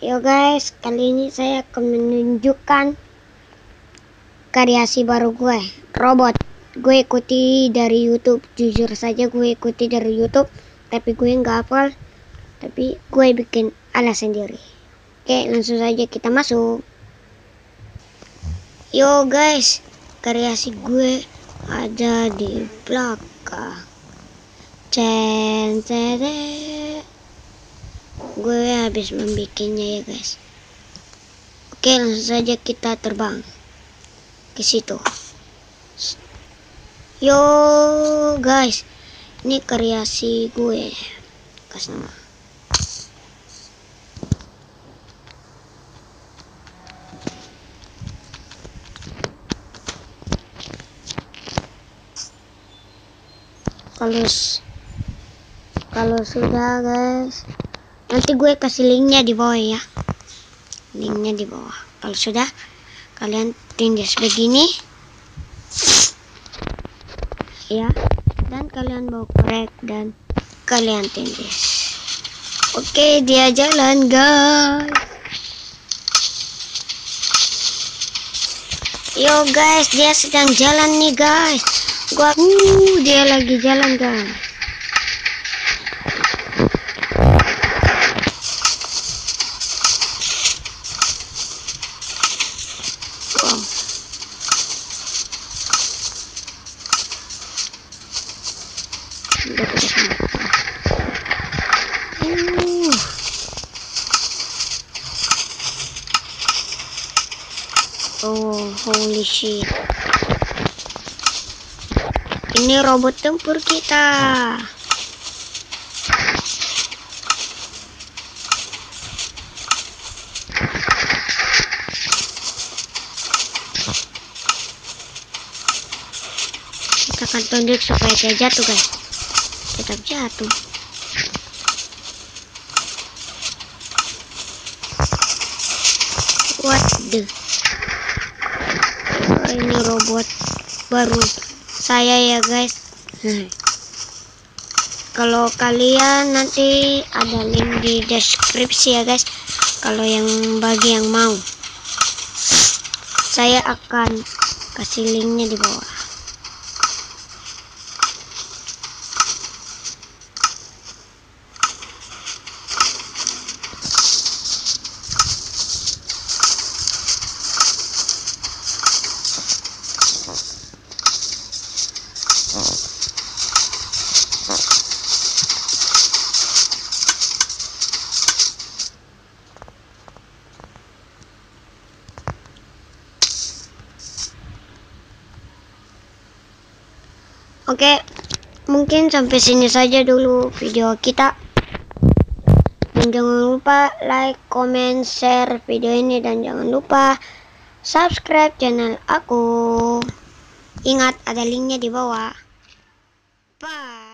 Yo guys, kali ini saya akan menunjukkan kreasi baru gue, robot. Gue ikuti dari YouTube, jujur saja gue ikuti dari YouTube, tapi gue nggak hafal, tapi gue bikin ala sendiri. Oke, langsung saja kita masuk. Yo guys, kreasi gue ada di belakang. Gue habis membikinnya ya guys. Oke, langsung saja kita terbang ke situ. Yo guys, ini kreasi gue. Kasih nama. Kalau sudah guys, nanti gue kasih linknya di bawah ya. Linknya di bawah. Kalau sudah, kalian tindas begini ya, dan kalian bawa korek dan kalian tindas. Oke, dia jalan guys. Yo guys, dia sedang jalan nih guys. Dia lagi jalan guys. Oh, holy shit. Ini robot tempur kita. Kita akan tunjuk supaya dia jatuh guys. Tetap jatuh. What the? Oh, ini robot baru saya ya guys. Kalau kalian nanti ada link di deskripsi ya guys. Kalau yang bagi yang mau, saya akan kasih linknya di bawah. Oke, mungkin sampai sini saja dulu video kita. Dan jangan lupa like, comment, share video ini, dan jangan lupa subscribe channel aku. Ingat, ada linknya di bawah. Bye.